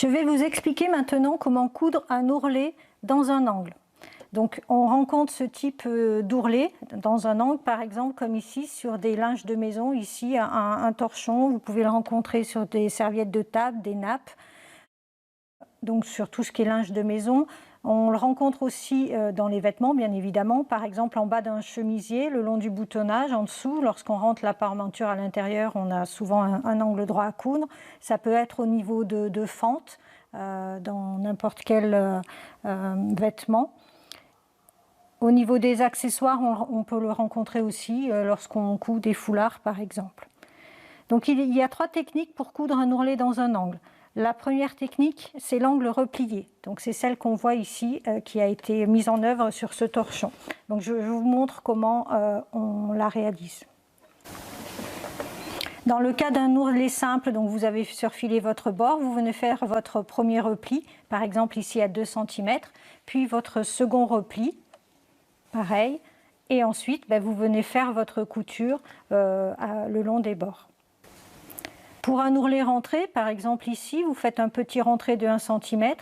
Je vais vous expliquer maintenant comment coudre un ourlet dans un angle. Donc on rencontre ce type d'ourlet dans un angle, par exemple comme ici sur des linges de maison, ici un torchon, vous pouvez le rencontrer sur des serviettes de table, des nappes, donc sur tout ce qui est linge de maison. On le rencontre aussi dans les vêtements, bien évidemment, par exemple en bas d'un chemisier, le long du boutonnage, en dessous, lorsqu'on rentre la parmenture à l'intérieur, on a souvent un angle droit à coudre. Ça peut être au niveau de fente, dans n'importe quel vêtement. Au niveau des accessoires, on peut le rencontrer aussi lorsqu'on coud des foulards, par exemple. Donc il y a 3 techniques pour coudre un ourlet dans un angle. La première technique, c'est l'angle replié. Donc c'est celle qu'on voit ici, qui a été mise en œuvre sur ce torchon. Donc je vous montre comment on la réalise. Dans le cas d'un ourlet simple, donc vous avez surfilé votre bord, vous venez faire votre premier repli, par exemple ici à 2 cm, puis votre second repli, pareil, et ensuite vous venez faire votre couture le long des bords. Pour un ourlet rentré, par exemple ici, vous faites un petit rentré de 1 cm,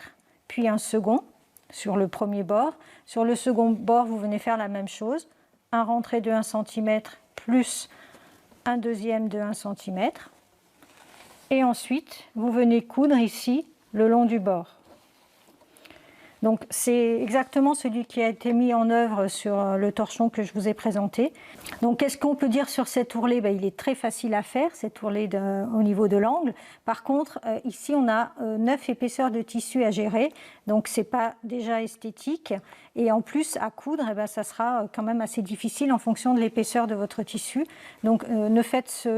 puis un second sur le premier bord. Sur le second bord, vous venez faire la même chose, un rentré de 1 cm plus un deuxième de 1 cm. Et ensuite, vous venez coudre ici le long du bord. Donc c'est exactement celui qui a été mis en œuvre sur le torchon que je vous ai présenté. Donc qu'est-ce qu'on peut dire sur cet ourlet? Il est très facile à faire, cet ourlet au niveau de l'angle. Par contre, ici on a 9 épaisseurs de tissu à gérer, donc c'est pas déjà esthétique. Et en plus à coudre, ça sera quand même assez difficile en fonction de l'épaisseur de votre tissu. Donc ne faites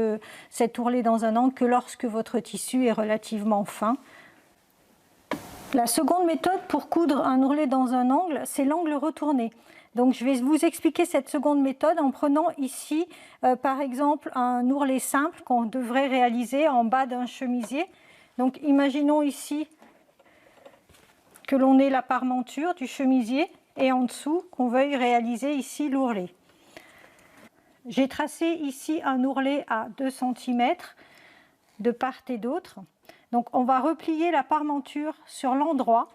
cet ourlet dans un angle que lorsque votre tissu est relativement fin. La seconde méthode pour coudre un ourlet dans un angle, c'est l'angle retourné. Donc je vais vous expliquer cette seconde méthode en prenant ici, par exemple, un ourlet simple qu'on devrait réaliser en bas d'un chemisier. Donc imaginons ici que l'on ait la parmenture du chemisier et en dessous qu'on veuille réaliser ici l'ourlet. J'ai tracé ici un ourlet à 2 cm de part et d'autre. Donc on va replier la parmenture sur l'endroit,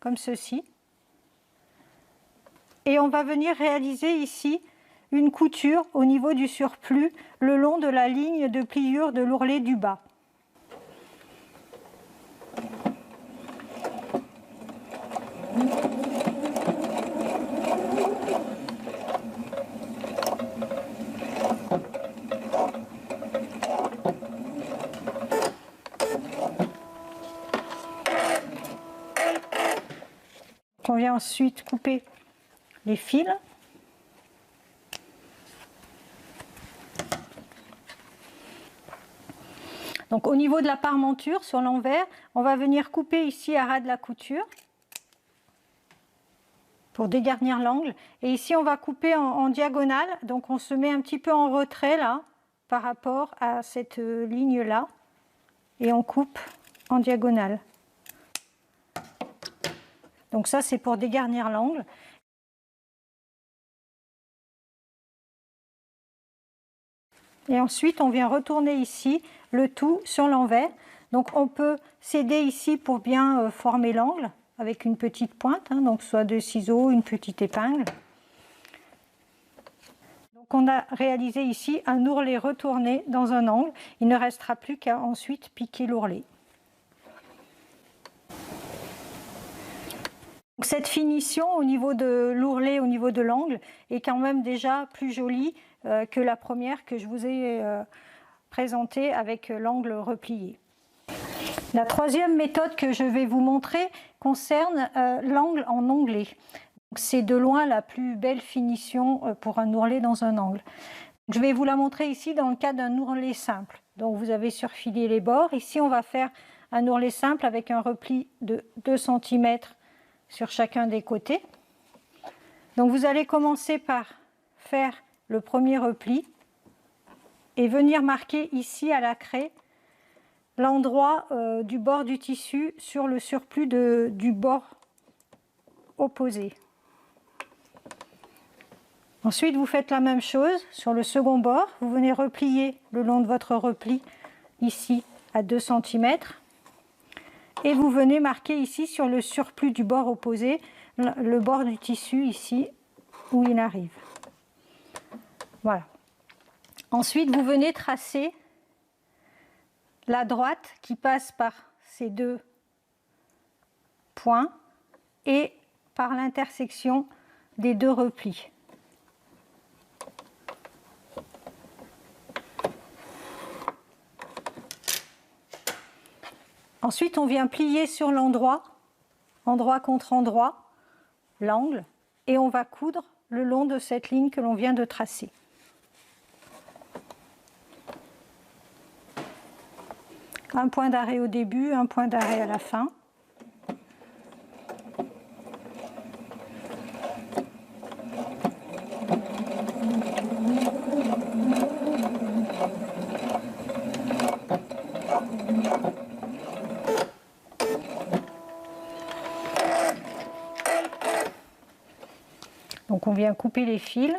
comme ceci. Et on va venir réaliser ici une couture au niveau du surplus, le long de la ligne de pliure de l'ourlet du bas. On vient ensuite couper les fils. Donc au niveau de la parmenture sur l'envers, on va venir couper ici à ras de la couture pour dégarnir l'angle. Et ici on va couper en diagonale, donc on se met un petit peu en retrait là par rapport à cette ligne là et on coupe en diagonale. Donc ça c'est pour dégarnir l'angle. Et ensuite on vient retourner ici le tout sur l'envers. Donc on peut s'aider ici pour bien former l'angle avec une petite pointe, donc soit de ciseaux, une petite épingle. Donc on a réalisé ici un ourlet retourné dans un angle. Il ne restera plus qu'à ensuite piquer l'ourlet. Cette finition au niveau de l'ourlet, au niveau de l'angle, est quand même déjà plus jolie que la première que je vous ai présentée avec l'angle replié. La troisième méthode que je vais vous montrer concerne l'angle en onglet. C'est de loin la plus belle finition pour un ourlet dans un angle. Je vais vous la montrer ici dans le cas d'un ourlet simple. Donc vous avez surfilé les bords. Ici on va faire un ourlet simple avec un repli de 2 cm sur chacun des côtés. Donc vous allez commencer par faire le premier repli et venir marquer ici à la craie l'endroit du bord du tissu sur le surplus du bord opposé. Ensuite vous faites la même chose sur le second bord, vous venez replier le long de votre repli ici à 2 cm Et vous venez marquer ici sur le surplus du bord opposé, le bord du tissu ici où il arrive. Voilà. Ensuite, vous venez tracer la droite qui passe par ces deux points et par l'intersection des deux replis. Ensuite, on vient plier sur l'endroit, endroit contre endroit, l'angle, et on va coudre le long de cette ligne que l'on vient de tracer. Un point d'arrêt au début, un point d'arrêt à la fin. Donc on vient couper les fils.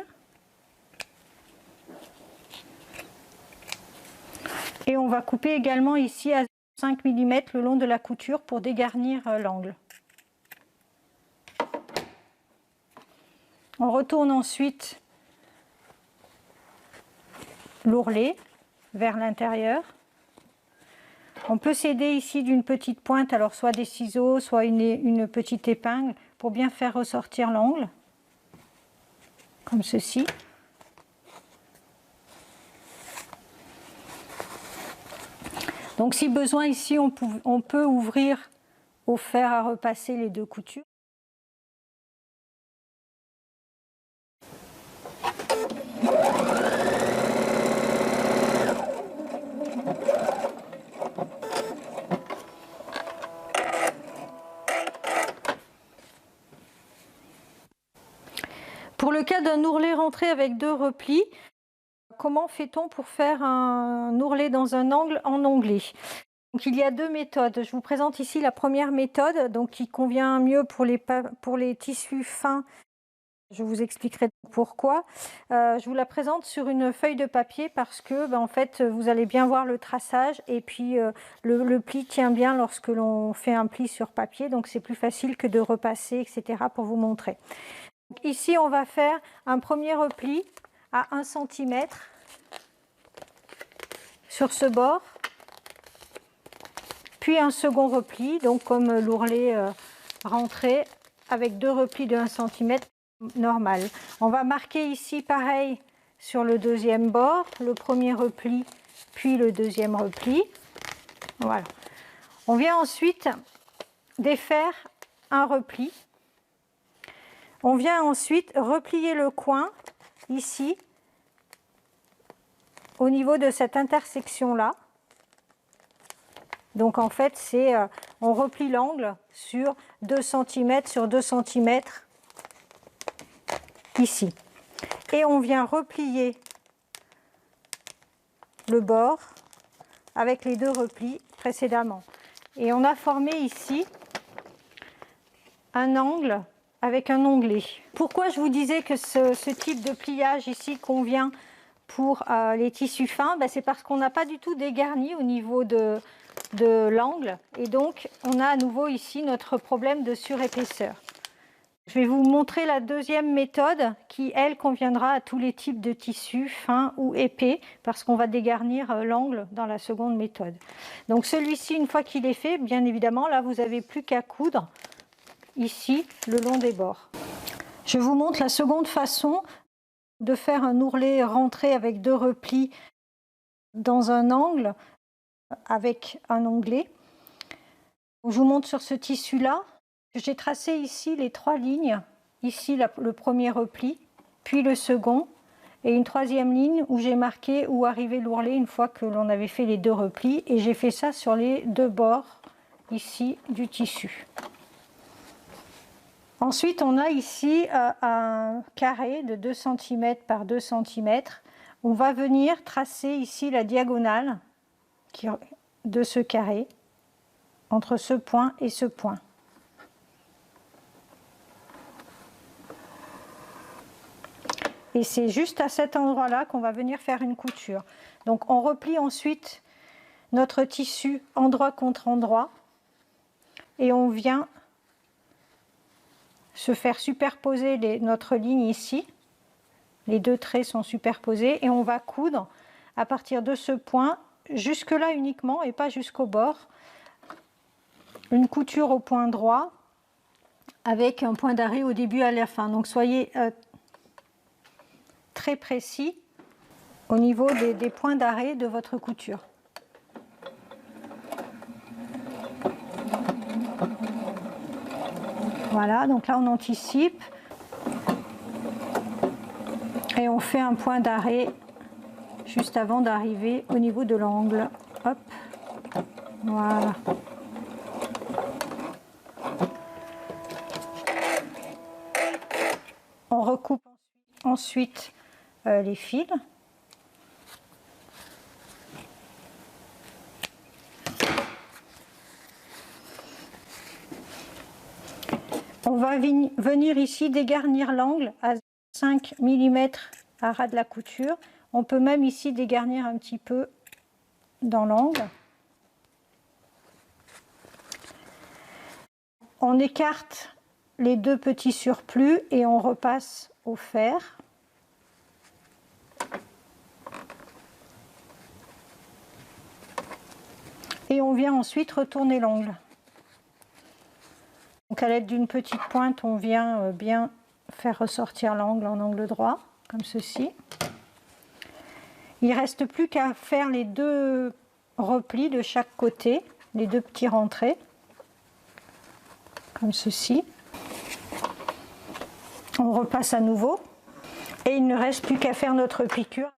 Et on va couper également ici à 5 mm le long de la couture pour dégarnir l'angle. On retourne ensuite l'ourlet vers l'intérieur. On peut s'aider ici d'une petite pointe, alors soit des ciseaux, soit une petite épingle pour bien faire ressortir l'angle, comme ceci. Donc si besoin ici, on peut ouvrir au fer à repasser les deux coutures. Pour le cas d'un ourlet rentré avec deux replis, comment fait-on pour faire un ourlet dans un angle en onglet? Donc, il y a deux méthodes. Je vous présente ici la première méthode, donc qui convient mieux pour les tissus fins. Je vous expliquerai pourquoi. Je vous la présente sur une feuille de papier parce que en fait, vous allez bien voir le traçage et puis le pli tient bien lorsque l'on fait un pli sur papier, donc c'est plus facile que de repasser, etc. pour vous montrer. Donc, ici, on va faire un premier repli à 1 cm sur ce bord, puis un second repli, donc comme l'ourlet rentré avec deux replis de 1 cm normal. On va marquer ici pareil sur le deuxième bord, le premier repli, puis le deuxième repli. Voilà. On vient ensuite défaire un repli. On vient ensuite replier le coin ici au niveau de cette intersection-là. Donc en fait, on replie l'angle sur 2 cm sur 2 cm ici. Et on vient replier le bord avec les deux replis précédemment. Et on a formé ici un angle avec un onglet. Pourquoi je vous disais que ce type de pliage ici convient pour les tissus fins? C'est parce qu'on n'a pas du tout dégarni au niveau de l'angle et donc on a à nouveau ici notre problème de surépaisseur. Je vais vous montrer la deuxième méthode qui, elle, conviendra à tous les types de tissus fins ou épais parce qu'on va dégarnir l'angle dans la seconde méthode. Donc celui-ci, une fois qu'il est fait, bien évidemment, là vous n'avez plus qu'à coudre ici le long des bords. Je vous montre la seconde façon de faire un ourlet rentré avec deux replis dans un angle avec un onglet. Je vous montre sur ce tissu-là. J'ai tracé ici les 3 lignes. Ici le premier repli, puis le second, et une troisième ligne où j'ai marqué où arrivait l'ourlet une fois que l'on avait fait les deux replis. Et j'ai fait ça sur les deux bords ici du tissu. Ensuite, on a ici un carré de 2 cm par 2 cm. On va venir tracer ici la diagonale de ce carré entre ce point et ce point. Et c'est juste à cet endroit-là qu'on va venir faire une couture. Donc on replie ensuite notre tissu endroit contre endroit. et on vient se faire superposer notre ligne ici. Les deux traits sont superposés et on va coudre à partir de ce point jusque là uniquement et pas jusqu'au bord. Une couture au point droit avec un point d'arrêt au début et à la fin. Donc soyez très précis au niveau des points d'arrêt de votre couture. Voilà, donc là on anticipe et on fait un point d'arrêt juste avant d'arriver au niveau de l'angle. Hop, voilà. On recoupe ensuite les fils. On va venir ici dégarnir l'angle à 5 mm à ras de la couture. On peut même ici dégarnir un petit peu dans l'angle. On écarte les deux petits surplus et on repasse au fer. Et on vient ensuite retourner l'angle. Donc à l'aide d'une petite pointe, on vient bien faire ressortir l'angle en angle droit, comme ceci. Il ne reste plus qu'à faire les deux replis de chaque côté, les deux petits rentrés, comme ceci. On repasse à nouveau et il ne reste plus qu'à faire notre piqûre.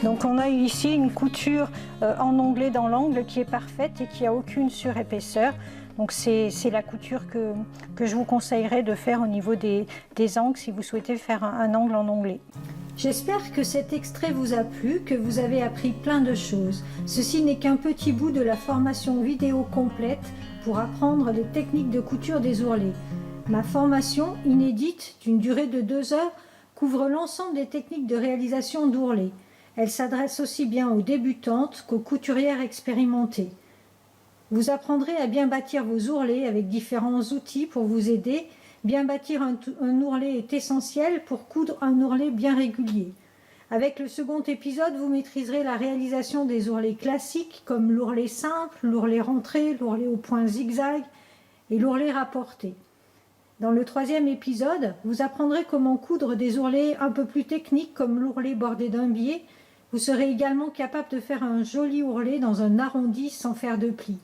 Donc on a ici une couture en onglet dans l'angle qui est parfaite et qui n'a aucune surépaisseur. Donc c'est la couture que je vous conseillerais de faire au niveau des angles si vous souhaitez faire un angle en onglet. J'espère que cet extrait vous a plu, que vous avez appris plein de choses. Ceci n'est qu'un petit bout de la formation vidéo complète pour apprendre les techniques de couture des ourlets. Ma formation inédite d'une durée de 2 heures couvre l'ensemble des techniques de réalisation d'ourlets. Elle s'adresse aussi bien aux débutantes qu'aux couturières expérimentées. Vous apprendrez à bien bâtir vos ourlets avec différents outils pour vous aider. Bien bâtir un ourlet est essentiel pour coudre un ourlet bien régulier. Avec le second épisode, vous maîtriserez la réalisation des ourlets classiques comme l'ourlet simple, l'ourlet rentré, l'ourlet au point zigzag et l'ourlet rapporté. Dans le troisième épisode, vous apprendrez comment coudre des ourlets un peu plus techniques comme l'ourlet bordé d'un biais. Vous serez également capable de faire un joli ourlet dans un arrondi sans faire de plis.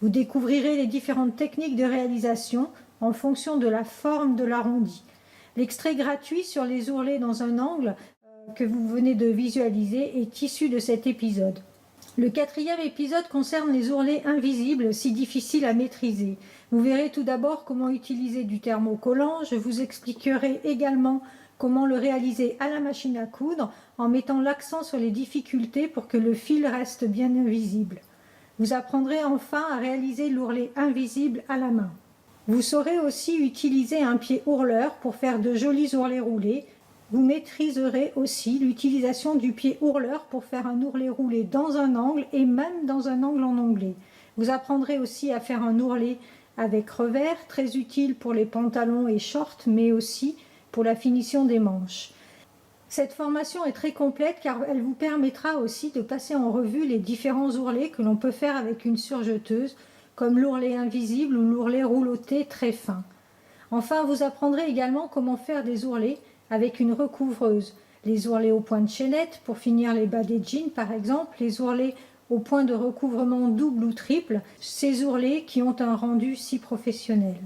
Vous découvrirez les différentes techniques de réalisation en fonction de la forme de l'arrondi. L'extrait gratuit sur les ourlets dans un angle que vous venez de visualiser est issu de cet épisode. Le quatrième épisode concerne les ourlets invisibles si difficiles à maîtriser. Vous verrez tout d'abord comment utiliser du thermocollant. Je vous expliquerai également comment le réaliser à la machine à coudre en mettant l'accent sur les difficultés pour que le fil reste bien invisible. Vous apprendrez enfin à réaliser l'ourlet invisible à la main. Vous saurez aussi utiliser un pied ourleur pour faire de jolis ourlets roulés. Vous maîtriserez aussi l'utilisation du pied ourleur pour faire un ourlet roulé dans un angle et même dans un angle en onglet. Vous apprendrez aussi à faire un ourlet avec revers, très utile pour les pantalons et shorts, mais aussi pour la finition des manches. Cette formation est très complète car elle vous permettra aussi de passer en revue les différents ourlets que l'on peut faire avec une surjeteuse, comme l'ourlet invisible ou l'ourlet rouloté très fin. Enfin, vous apprendrez également comment faire des ourlets avec une recouvreuse. Les ourlets au point de chaînette pour finir les bas des jeans par exemple, les ourlets au point de recouvrement double ou triple, ces ourlets qui ont un rendu si professionnel.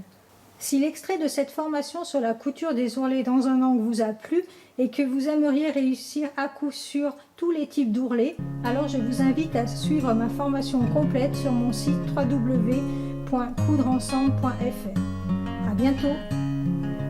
Si l'extrait de cette formation sur la couture des ourlets dans un angle vous a plu et que vous aimeriez réussir à coup sûr tous les types d'ourlets, alors je vous invite à suivre ma formation complète sur mon site www.coudreensemble.fr. À bientôt!